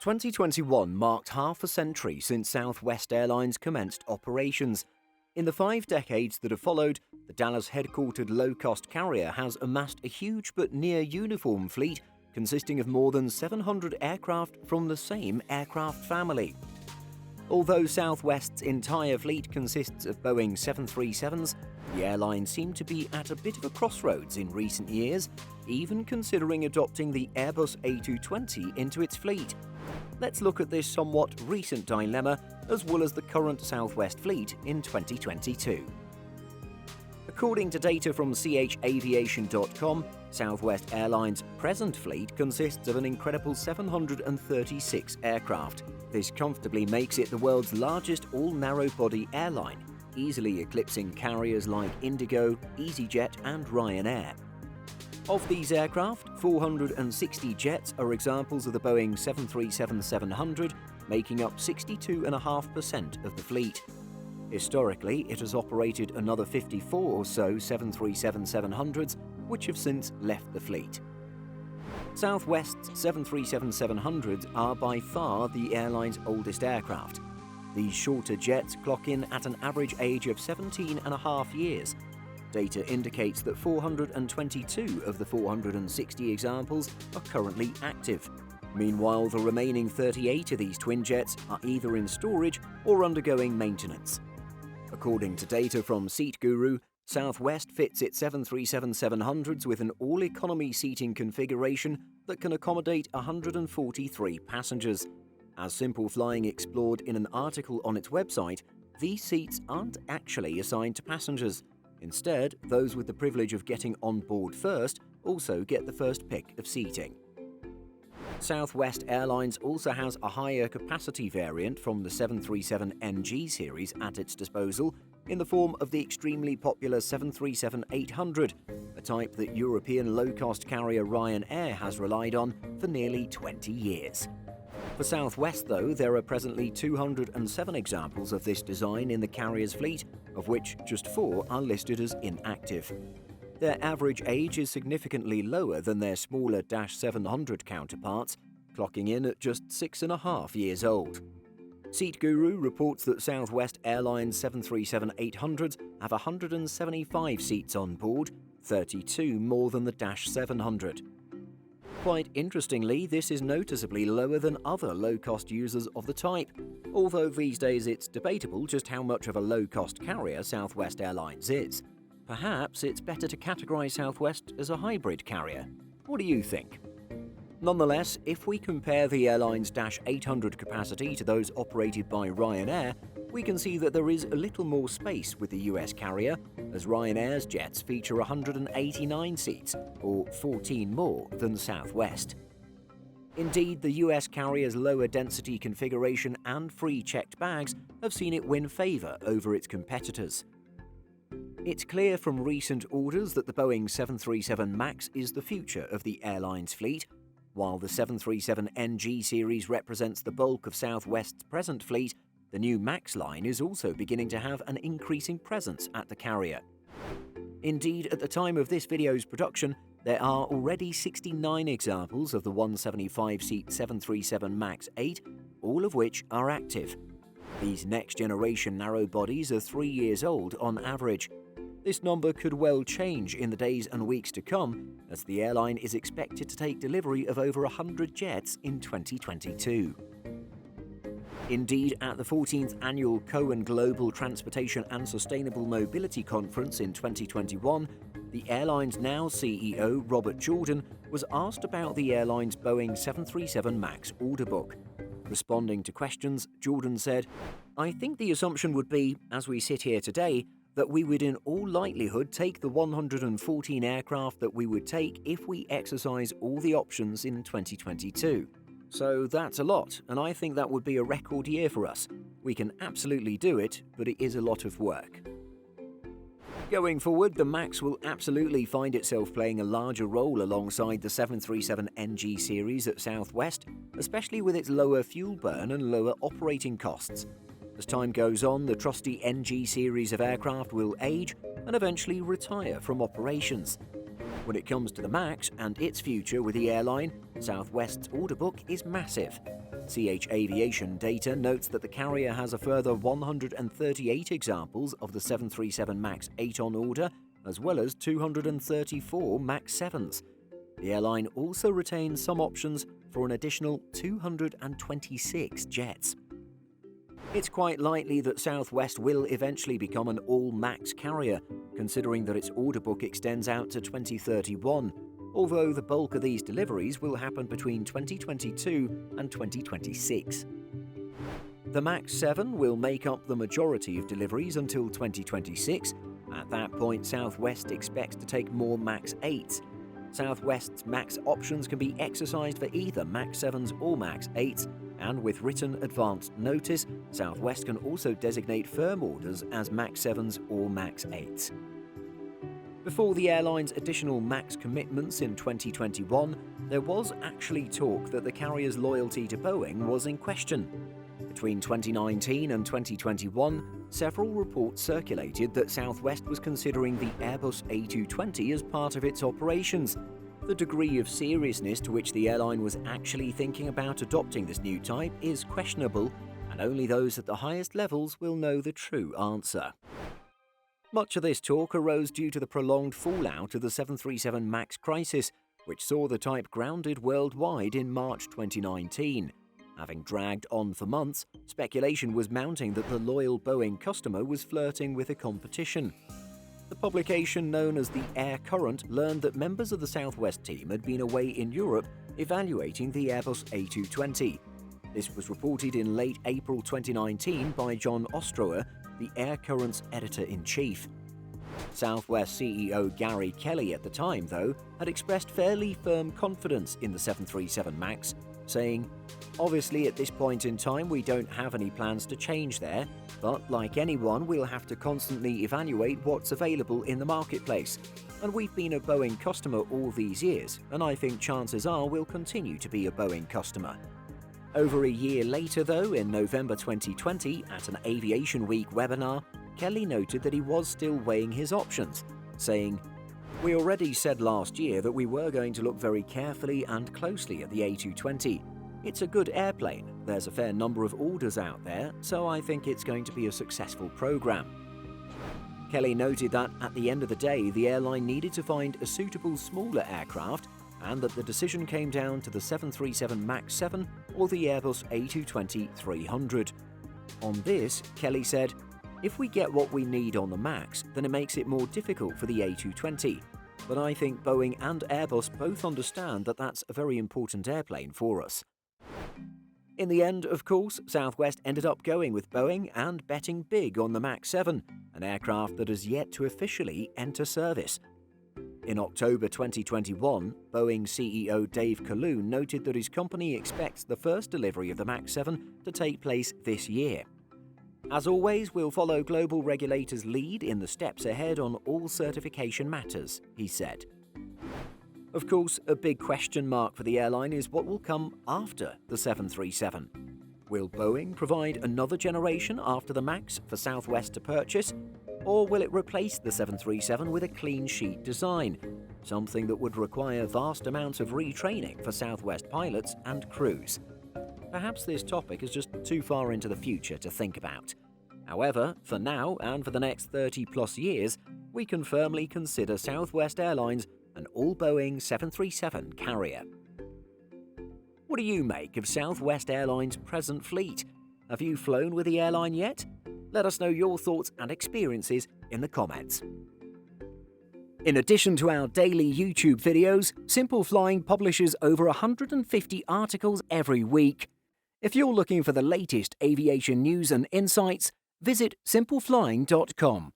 2021 marked half a century since Southwest Airlines commenced operations. In the 5 decades that have followed, the Dallas-headquartered low-cost carrier has amassed a huge but near-uniform fleet consisting of more than 700 aircraft from the same aircraft family. Although Southwest's entire fleet consists of Boeing 737s, the airline seemed to be at a bit of a crossroads in recent years, even considering adopting the Airbus A220 into its fleet. Let's look at this somewhat recent dilemma, as well as the current Southwest fleet in 2022. According to data from chaviation.com, Southwest Airlines' present fleet consists of an incredible 736 aircraft. This comfortably makes it the world's largest all-narrow-body airline, easily eclipsing carriers like Indigo, EasyJet and Ryanair. Of these aircraft, 460 jets are examples of the Boeing 737-700, making up 62.5% of the fleet. Historically, it has operated another 54 or so 737-700s, which have since left the fleet. Southwest's 737-700s are by far the airline's oldest aircraft. These shorter jets clock in at an average age of 17.5 years. Data indicates that 422 of the 460 examples are currently active. Meanwhile, the remaining 38 of these twin jets are either in storage or undergoing maintenance. According to data from Seat Guru, Southwest fits its 737-700s with an all-economy seating configuration that can accommodate 143 passengers. As Simple Flying explored in an article on its website, these seats aren't actually assigned to passengers. Instead, those with the privilege of getting on board first also get the first pick of seating. Southwest Airlines also has a higher capacity variant from the 737NG series at its disposal in the form of the extremely popular 737-800, a type that European low-cost carrier Ryanair has relied on for nearly 20 years. For Southwest, though, there are presently 207 examples of this design in the carrier's fleet, of which just 4 are listed as inactive. Their average age is significantly lower than their smaller Dash 700 counterparts, clocking in at just 6.5 years old. Seat Guru reports that Southwest Airlines 737-800s have 175 seats on board, 32 more than the Dash 700. Quite interestingly, this is noticeably lower than other low-cost users of the type, although these days it's debatable just how much of a low-cost carrier Southwest Airlines is. Perhaps it's better to categorize Southwest as a hybrid carrier. What do you think? Nonetheless, if we compare the airline's Dash 800 capacity to those operated by Ryanair, we can see that there is a little more space with the US carrier, as Ryanair's jets feature 189 seats, or 14 more than Southwest. Indeed, the US carrier's lower density configuration and free checked bags have seen it win favor over its competitors. It's clear from recent orders that the Boeing 737 MAX is the future of the airline's fleet. While the 737NG series represents the bulk of Southwest's present fleet, the new MAX line is also beginning to have an increasing presence at the carrier. Indeed, at the time of this video's production, there are already 69 examples of the 175-seat 737 MAX 8, all of which are active. These next-generation narrow-bodies are 3 years old on average. This number could well change in the days and weeks to come, as the airline is expected to take delivery of over 100 jets in 2022. Indeed, at the 14th Annual Cowen Global Transportation and Sustainable Mobility Conference in 2021, the airline's now CEO, Robert Jordan, was asked about the airline's Boeing 737 MAX order book. Responding to questions, Jordan said, "I think the assumption would be, as we sit here today, that we would in all likelihood take the 114 aircraft that we would take if we exercise all the options in 2022. So that's a lot, and I think that would be a record year for us. We can absolutely do it, but it is a lot of work." Going forward, the MAX will absolutely find itself playing a larger role alongside the 737NG series at Southwest, especially with its lower fuel burn and lower operating costs. As time goes on, the trusty NG series of aircraft will age and eventually retire from operations. When it comes to the MAX and its future with the airline, Southwest's order book is massive. CH Aviation data notes that the carrier has a further 138 examples of the 737 MAX 8 on order, as well as 234 MAX 7s. The airline also retains some options for an additional 226 jets. It's quite likely that Southwest will eventually become an all-MAX carrier, considering that its order book extends out to 2031, although the bulk of these deliveries will happen between 2022 and 2026. The MAX 7 will make up the majority of deliveries until 2026. At that point, Southwest expects to take more MAX 8s. Southwest's MAX options can be exercised for either MAX 7s or MAX 8s, and with written advance notice, Southwest can also designate firm orders as MAX 7s or MAX 8s. Before the airline's additional MAX commitments in 2021, there was actually talk that the carrier's loyalty to Boeing was in question. Between 2019 and 2021, several reports circulated that Southwest was considering the Airbus A220 as part of its operations. The degree of seriousness to which the airline was actually thinking about adopting this new type is questionable, and only those at the highest levels will know the true answer. Much of this talk arose due to the prolonged fallout of the 737 MAX crisis, which saw the type grounded worldwide in March 2019. Having dragged on for months, speculation was mounting that the loyal Boeing customer was flirting with the competition. The publication known as the Air Current learned that members of the Southwest team had been away in Europe evaluating the Airbus A220. This was reported in late April 2019 by John Ostrower, the Air Current's editor-in-chief. Southwest CEO Gary Kelly at the time, though, had expressed fairly firm confidence in the 737 MAX, saying, "Obviously at this point in time we don't have any plans to change there, but like anyone we'll have to constantly evaluate what's available in the marketplace. And we've been a Boeing customer all these years, and I think chances are we'll continue to be a Boeing customer." Over a year later, though, in November 2020, at an Aviation Week webinar, Kelly noted that he was still weighing his options, saying, "We already said last year that we were going to look very carefully and closely at the A220. It's a good airplane, there's a fair number of orders out there, so I think it's going to be a successful program." Kelly noted that at the end of the day, the airline needed to find a suitable smaller aircraft, and that the decision came down to the 737 MAX 7 or the Airbus A220-300. On this, Kelly said, "If we get what we need on the MAX, then it makes it more difficult for the A220. But I think Boeing and Airbus both understand that that's a very important airplane for us." In the end, of course, Southwest ended up going with Boeing and betting big on the MAX 7, an aircraft that has yet to officially enter service. In October 2021, Boeing CEO Dave Calhoun noted that his company expects the first delivery of the MAX 7 to take place this year. As always, we'll follow global regulators' lead in the steps ahead on all certification matters, he said. Of course, a big question mark for the airline is what will come after the 737. Will Boeing provide another generation after the MAX for Southwest to purchase? Or will it replace the 737 with a clean sheet design, something that would require vast amounts of retraining for Southwest pilots and crews? Perhaps this topic is just too far into the future to think about. However, for now and for the next 30-plus years, we can firmly consider Southwest Airlines an all-Boeing 737 carrier. What do you make of Southwest Airlines' present fleet? Have you flown with the airline yet? Let us know your thoughts and experiences in the comments. In addition to our daily YouTube videos, Simple Flying publishes over 150 articles every week. If you're looking for the latest aviation news and insights, visit simpleflying.com.